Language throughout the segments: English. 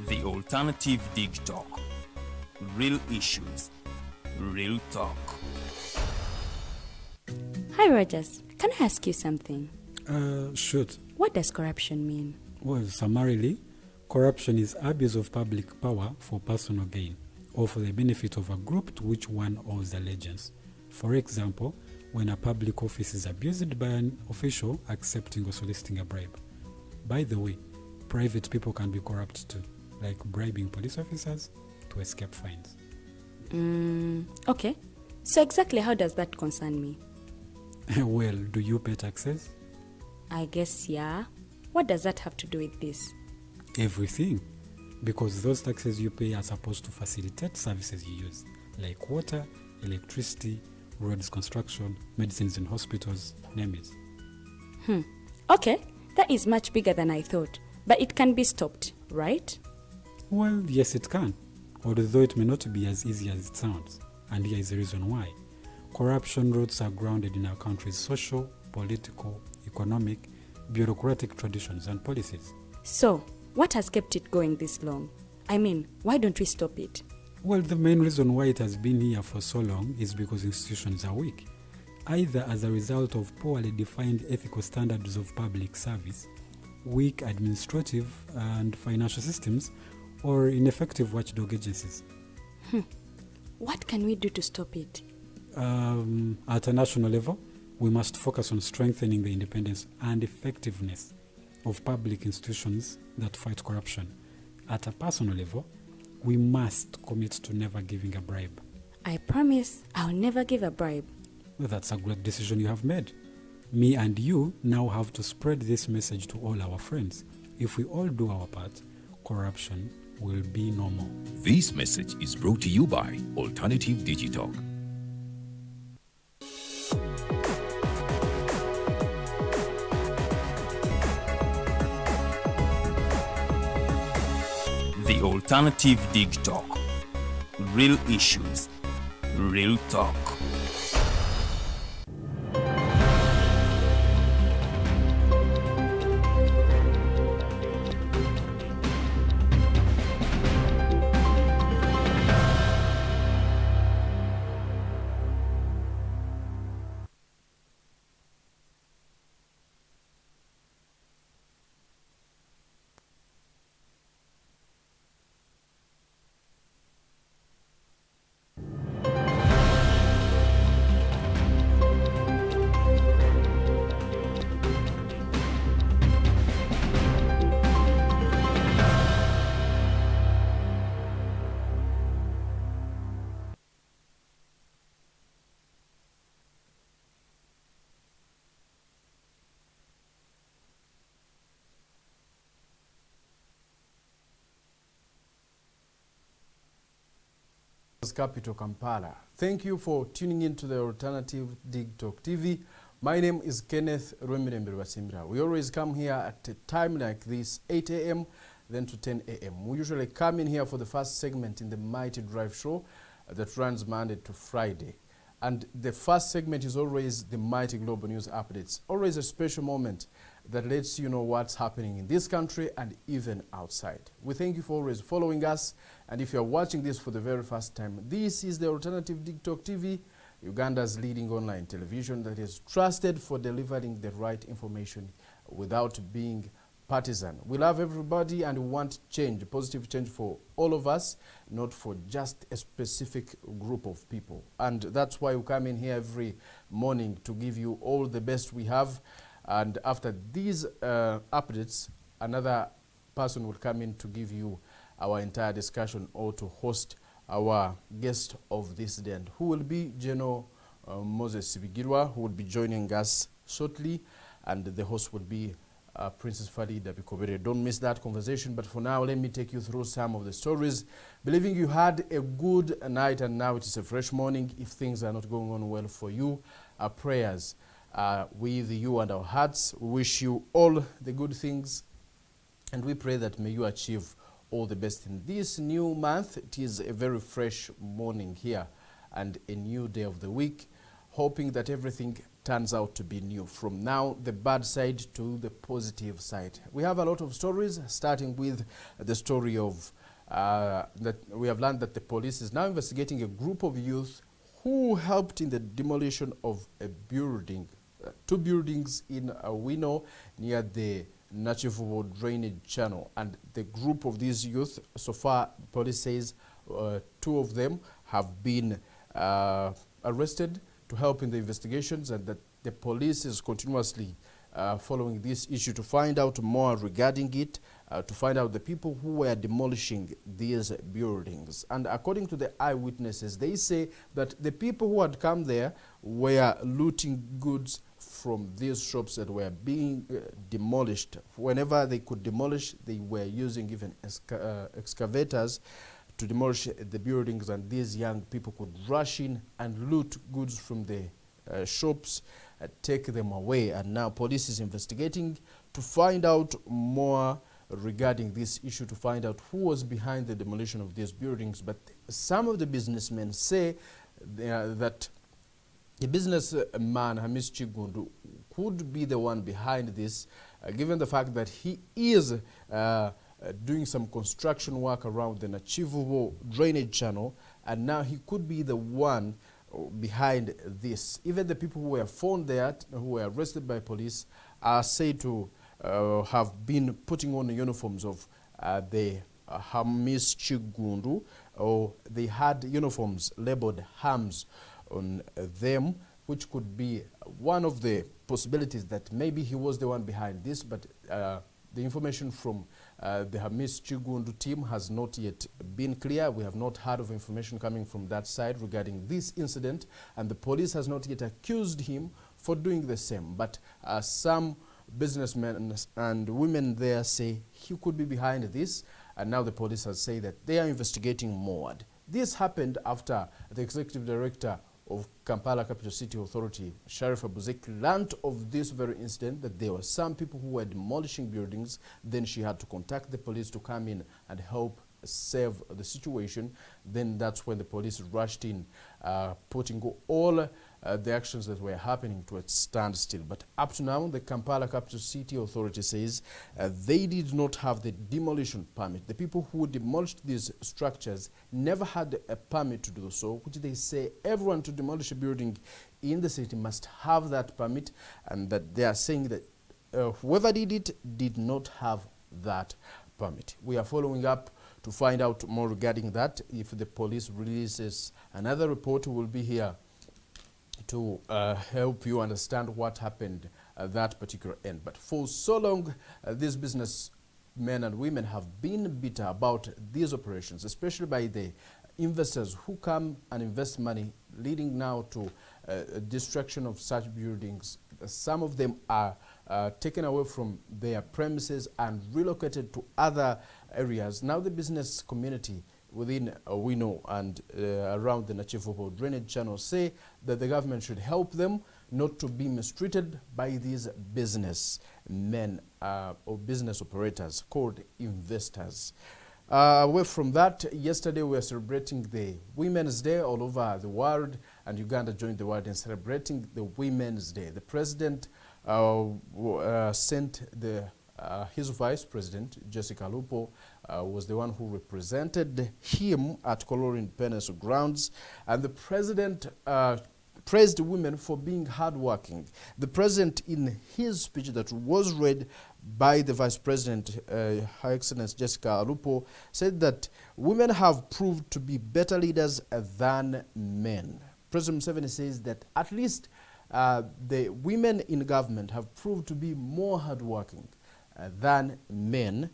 The Alternative Dig Talk. Real issues, real talk. Hi Rogers, can I ask you something? Shoot. What does corruption mean? Well, summarily, corruption is abuse of public power for personal gain or for the benefit of a group to which one owes allegiance. For example, when a public office is abused by an official accepting or soliciting a bribe. By the way, private people can be corrupt too, like bribing police officers to escape fines. Okay. So exactly how does that concern me? Well, do you pay taxes? I guess, yeah. What does that have to do with this? Everything. Because those taxes you pay are supposed to facilitate services you use, like water, electricity, roads construction, medicines in hospitals, name it. Okay, that is much bigger than I thought. But it can be stopped, right? Well, yes it can, although it may not be as easy as it sounds. And here is the reason why. Corruption roots are grounded in our country's social, political, economic, bureaucratic traditions and policies. So, what has kept it going this long? I mean, why don't we stop it? Well, the main reason why it has been here for so long is because institutions are weak, either as a result of poorly defined ethical standards of public service, weak administrative and financial systems, or ineffective watchdog agencies. What can we do to stop it? At a national level, we must focus on strengthening the independence and effectiveness of public institutions that fight corruption. At a personal level, we must commit to never giving a bribe. I promise I'll never give a bribe. Well, that's a great decision you have made. Me and you now have to spread this message to all our friends. If we all do our part, corruption will be no more. This message is brought to you by Alternative Digital. The Alternative Dig Talk. Real issues, real talk. Capital Kampala. Thank you for tuning in to the Alternative Dig Talk TV. My name is Kenneth Rwemirembe Rwasimbira. We always come here at a time like this, 8 a.m. then to 10 a.m. We usually come in here for the first segment in the Mighty Drive Show that runs Monday to Friday. And the first segment is always the Mighty Global News Updates. Always a special moment that lets you know what's happening in this country and even outside. We thank you for always following us. And if you're watching this for the very first time, this is the Alternative Dig Talk TV, Uganda's leading online television that is trusted for delivering the right information without being partisan. We love everybody and we want change, positive change for all of us, not for just a specific group of people. And that's why we come in here every morning to give you all the best we have. And after these updates, another person will come in to give you our entire discussion or to host our guest of this day, and who will be General Moses Sibigirwa, who will be joining us shortly, and the host will be Princess Farida Bikobere. Don't miss that conversation, but for now, let me take you through some of the stories. Believing you had a good night and now it is a fresh morning. If things are not going on well for you, our prayers are with you and our hearts. We wish you all the good things, and we pray that may you achieve all the best in this new month. It is a very fresh morning here and a new day of the week, hoping that everything turns out to be new. From now, the bad side to the positive side. We have a lot of stories, starting with the story of that we have learned that the police is now investigating a group of youth who helped in the demolition of a building, two buildings in Wino near the Nachivubo drainage channel. And the group of these youth, so far, police says two of them have been arrested to help in the investigations, and that the police is continuously following this issue to find out more regarding it, to find out the people who were demolishing these buildings. And according to the eyewitnesses, they say that the people who had come there were looting goods from these shops that were being demolished. Whenever they could demolish, they were using even excavators to demolish the buildings, and these young people could rush in and loot goods from the shops, take them away. And now police is investigating to find out more regarding this issue, to find out who was behind the demolition of these buildings. But some of the businessmen say that the businessman Hamis Chigundu could be the one behind this, given the fact that he is doing some construction work around the Nachivubo drainage channel, and now he could be the one behind this. Even the people who were found there, who were arrested by police, are said to have been putting on the uniforms of the Hamis Chigundu, or they had uniforms labeled Hams on them, which could be one of the possibilities that maybe he was the one behind this. But the information from the Hamis Chigundu team has not yet been clear. We have not heard of information coming from that side regarding this incident, and the police has not yet accused him for doing the same. But some businessmen and women there say he could be behind this, and now the police has said that they are investigating more. This happened after the executive director of Kampala Capital City Authority, Sheriff Abuzeki, learnt of this very incident, that there were some people who were demolishing buildings. Then she had to contact the police to come in and help save the situation. Then that's when the police rushed in, putting all the actions that were happening to a standstill. But up to now, the Kampala Capital City Authority says they did not have the demolition permit. The people who demolished these structures never had a permit to do so, which they say everyone to demolish a building in the city must have that permit, and that they are saying that whoever did it did not have that permit. We are following up to find out more regarding that. If the police releases another report, we will be here to help you understand what happened at that particular end. But for so long, these businessmen and women have been bitter about these operations, especially by the investors who come and invest money, leading now to destruction of such buildings. Some of them are taken away from their premises and relocated to other areas. Now the business community within Wino and around the Nachivubo drainage channel say that the government should help them not to be mistreated by these businessmen or business operators called investors. Away from that, yesterday we were celebrating the Women's Day all over the world, and Uganda joined the world in celebrating the Women's Day. The president sent his vice president, Jessica Lupo, was the one who represented him at Color Independence Grounds, and the president praised women for being hardworking. The president, in his speech that was read by the vice president, Her Excellency Jessica Lupo, said that women have proved to be better leaders than men. President Museveni says that at least the women in government have proved to be more hardworking than men,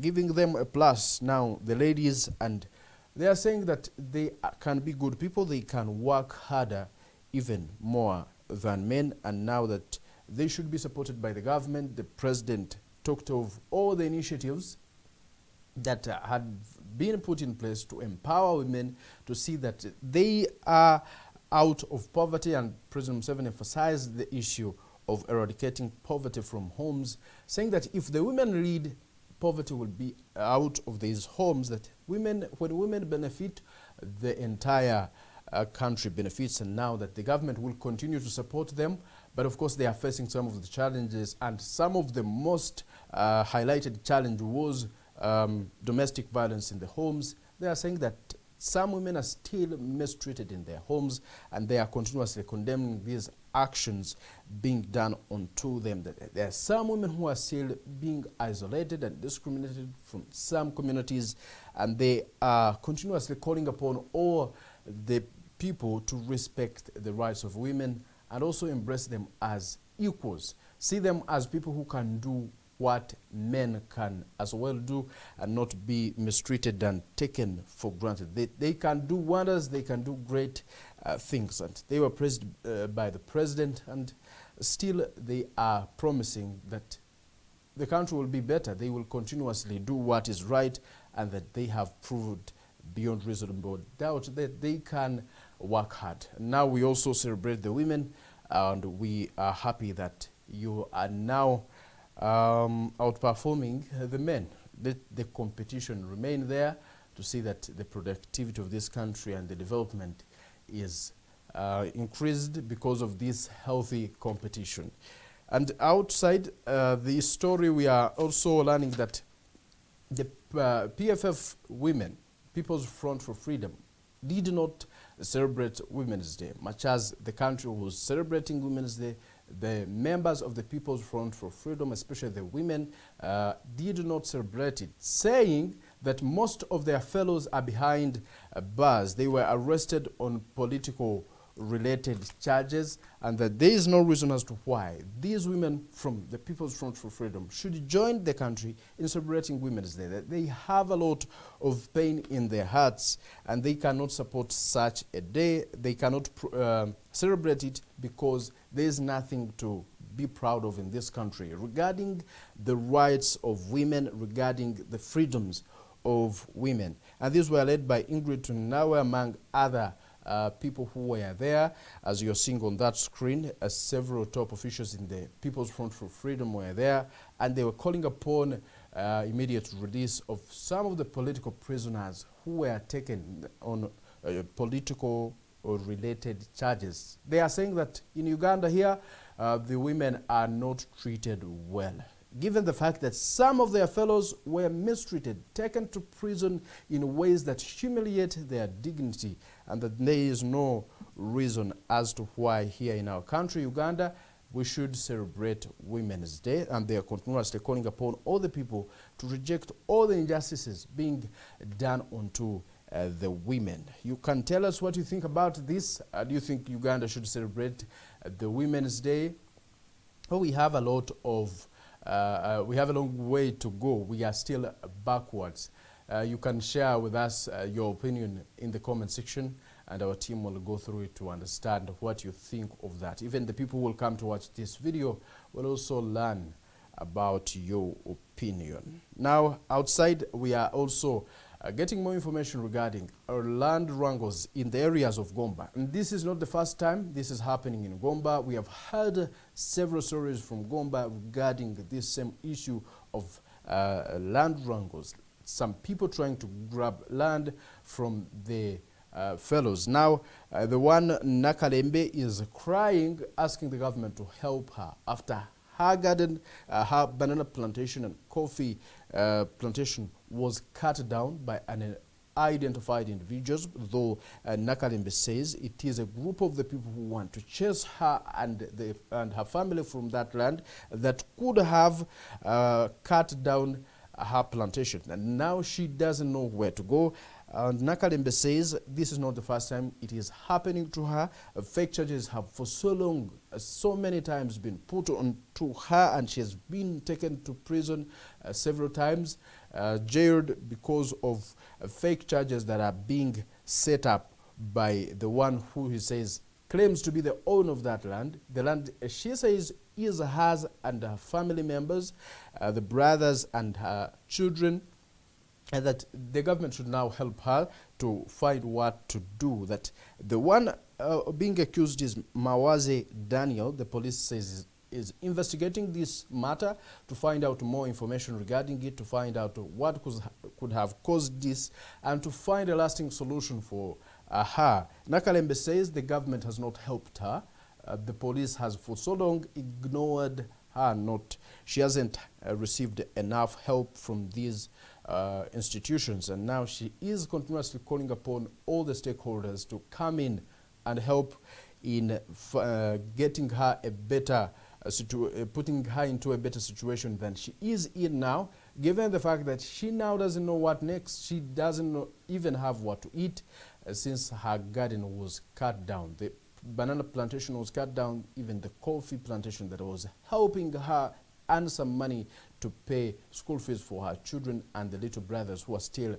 giving them a plus. Now the ladies, and they are saying that they can be good people, they can work harder even more than men, and now that they should be supported by the government. The president talked of all the initiatives that had been put in place to empower women, to see that they are out of poverty, and President Museveni emphasized the issue of eradicating poverty from homes, saying that if the women lead, poverty will be out of these homes, that when women benefit, the entire country benefits, and now that the government will continue to support them But of course, they are facing some of the challenges, and some of the most highlighted challenge was domestic violence in the homes. They are saying that some women are still mistreated in their homes, and they are continuously condemning these actions being done onto them. There are some women who are still being isolated and discriminated from some communities, and they are continuously calling upon all the people to respect the rights of women and also embrace them as equals. See them as people who can do what men can as well do, and not be mistreated and taken for granted. They can do wonders, they can do great things, and they were praised by the president, and still they are promising that the country will be better. They will continuously do what is right, and that they have proved beyond reasonable doubt that they can work hard. Now we also celebrate the women, and we are happy that you are now outperforming the men. The competition remain there to see that the productivity of this country and the development is increased because of this healthy competition. And outside the story, we are also learning that the PFF women, People's Front for Freedom, did not celebrate Women's Day. Much as the country was celebrating Women's Day, the members of the People's Front for Freedom, especially the women, did not celebrate it, saying that most of their fellows are behind bars. They were arrested on political-related charges, and that there is no reason as to why these women from the People's Front for Freedom should join the country in celebrating Women's Day. That they have a lot of pain in their hearts, and they cannot support such a day. They cannot celebrate it because there is nothing to be proud of in this country regarding the rights of women, regarding the freedoms of women. And these were led by Ingrid Tunawe, among other people who were there. As you're seeing on that screen, several top officials in the People's Front for Freedom were there, and they were calling upon immediate release of some of the political prisoners who were taken on political or related charges. They are saying that in Uganda here, the women are not treated well, given the fact that some of their fellows were mistreated, taken to prison in ways that humiliate their dignity, and that there is no reason as to why here in our country, Uganda, we should celebrate Women's Day. And they are continuously calling upon all the people to reject all the injustices being done onto the women. You can tell us what you think about this. Do you think Uganda should celebrate the Women's Day? Oh, we have a lot of we have a long way to go. We are still backwards. You can share with us your opinion in the comment section, and our team will go through it to understand what you think of that. Even the people who will come to watch this video will also learn about your opinion. Now, outside, we are also getting more information regarding our land wrangles in the areas of Gomba. And this is not the first time this is happening in Gomba. We have heard several stories from Gomba regarding this same issue of land wrangles. Some people trying to grab land from the fellows. Now, the one Nakalembe is crying, asking the government to help her after her garden, her banana plantation and coffee plantation was cut down by unidentified individuals, though Nakalembe says it is a group of the people who want to chase her and her family from that land that could have cut down her plantation. And now she doesn't know where to go. Nakalembe says this is not the first time it is happening to her. Fake charges have for so long, so many times been put on to her, and she has been taken to prison several times, jailed because of fake charges that are being set up by the one who he says claims to be the owner of that land. The land, she says, is hers and her family members, the brothers and her children, and that the government should now help her to find what to do. That the one being accused is Mawaze Daniel. The police says is investigating this matter to find out more information regarding it, to find out what could have caused this, and to find a lasting solution for her. Nakalembe says the government has not helped her the police has for so long ignored her. She hasn't received enough help from these institutions, and now she is continuously calling upon all the stakeholders to come in and help in getting her a better putting her into a better situation than she is in now, given the fact that she now doesn't know what next. She doesn't even have what to eat since her garden was cut down. The banana plantation was cut down, even the coffee plantation that was helping her earn some money to pay school fees for her children and the little brothers who are still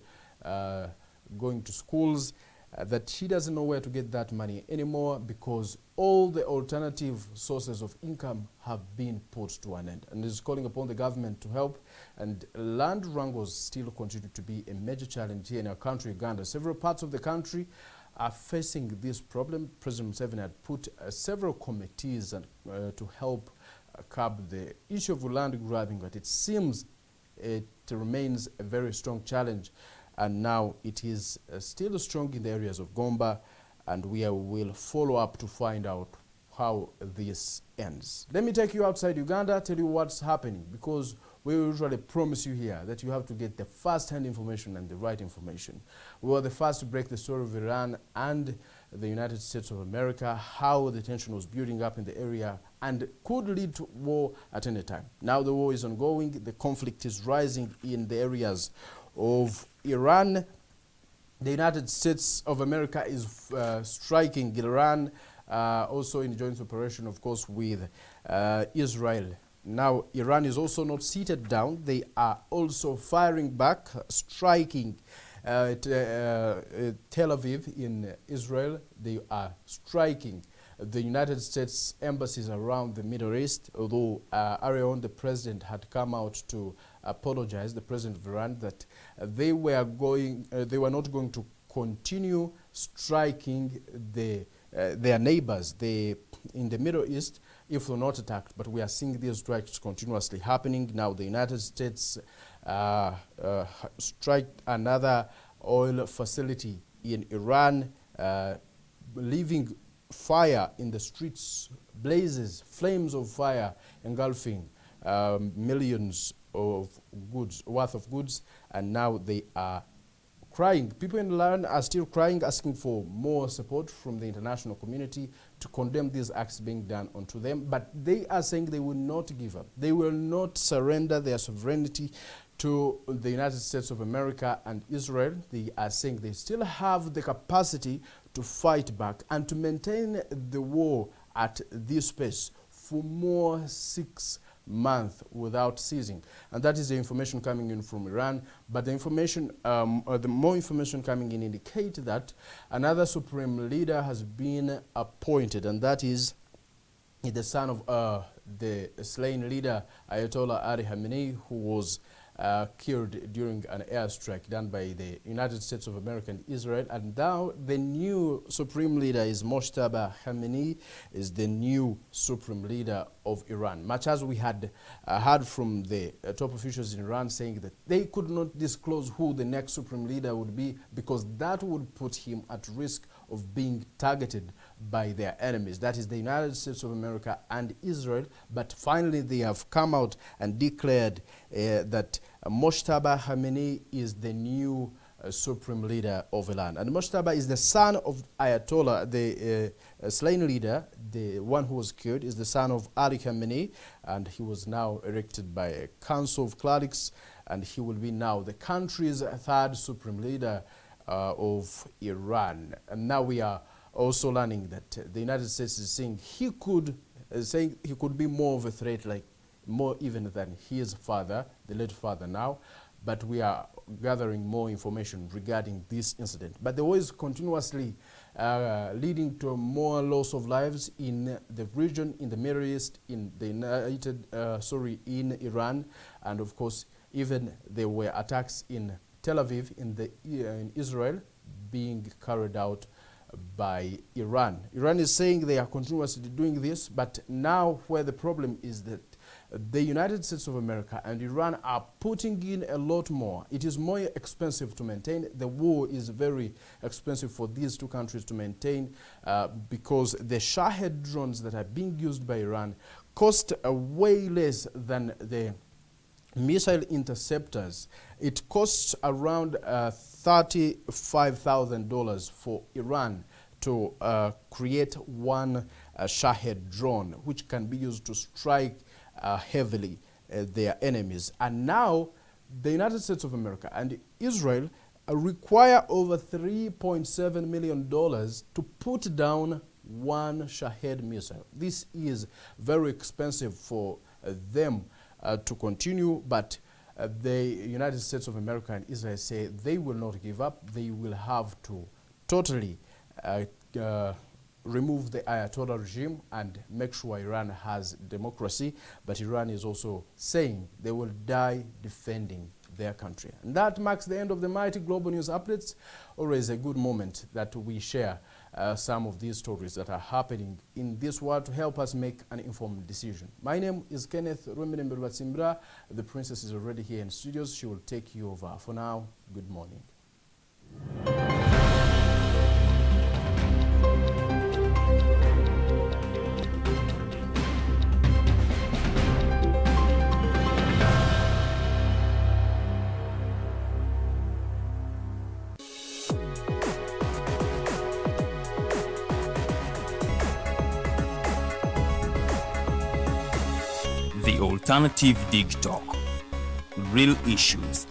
going to schools, that she doesn't know where to get that money anymore because all the alternative sources of income have been put to an end, and is calling upon the government to help. And land wrangles still continue to be a major challenge here in our country, Uganda. Several parts of the country are facing this problem. President Museveni had put several committees to help curb the issue of land grabbing, but it seems it remains a very strong challenge. And now it is still strong in the areas of Gomba, and we will follow up to find out how this ends. Let me take you outside Uganda, tell you what's happening, because we usually promise you here that you have to get the first-hand information and the right information. We were the first to break the story of Iran and the United States of America, how the tension was building up in the area and could lead to war at any time. Now the war is ongoing, the conflict is rising in the areas of Iran. The United States of America is striking Iran, also in joint operation, of course, with Israel. Now, Iran is also not seated down. They are also firing back, striking Tel Aviv in Israel. They are striking the United States embassies around the Middle East, although earlier on the president had come out to apologize, the president of Iran, that they were not going to continue striking their neighbors in the Middle East if they're not attacked. But we are seeing these strikes continuously happening. Now the United States struck another oil facility in Iran, leaving fire in the streets, blazes, flames of fire engulfing millions of goods, worth of goods, and now they are crying. People in Iran are still crying, asking for more support from the international community to condemn these acts being done onto them, but they are saying they will not give up. They will not surrender their sovereignty to the United States of America and Israel. They are saying they still have the capacity to fight back and to maintain the war at this pace for more 6 months without ceasing. And that is the information coming in from Iran. But the information, the more information coming in indicate that another supreme leader has been appointed, and that is the son of the slain leader Ayatollah Ali Khamenei, who was killed during an airstrike done by the United States of America and Israel. And now the new supreme leader is Mojtaba Khamenei, is the new supreme leader of Iran. Much as we had heard from the top officials in Iran saying that they could not disclose who the next supreme leader would be because that would put him at risk of being targeted by their enemies. That is the United States of America and Israel. But finally they have come out and declared that Mojtaba Khamenei is the new supreme leader of Iran. And Mojtaba is the son of Ayatollah, the slain leader, the one who was killed, is the son of Ali Khamenei, and he was now elected by a council of clerics, and he will be now the country's third supreme leader of Iran. And now we are also learning that the United States is saying he could be more of a threat, like more even than his father, the late father now. But we are gathering more information regarding this incident. But the war is continuously leading to more loss of lives in the region, in the Middle East, in the in Iran, and of course, even there were attacks in Tel Aviv, in Israel, being carried out by Iran. Iran is saying they are continuously doing this, but now where the problem is that the United States of America and Iran are putting in a lot more. It is more expensive to maintain. The war is very expensive for these two countries to maintain because the Shahed drones that are being used by Iran cost way less than the missile interceptors. It costs around $35,000 for Iran to create one Shahed drone, which can be used to strike heavily their enemies. And now the United States of America and Israel require over $3.7 million to put down one Shahed missile. This is very expensive for them to continue, but the United States of America and Israel say they will not give up. They will have to totally remove the Ayatollah regime and make sure Iran has democracy, but Iran is also saying they will die defending their country. And that marks the end of the Mighty Global News Updates. Always a good moment that we share some of these stories that are happening in this world to help us make an informed decision. My name is Kenneth Rweminemberwa. The princess is already here in studios. She will take you over. For now, good morning. The Alternative Dig Talk. Real issues,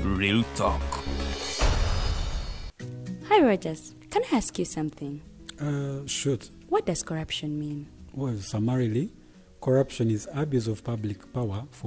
real talk. Hi, Rogers. Can I ask you something? Shoot. What does corruption mean? Well, summarily, corruption is abuse of public power for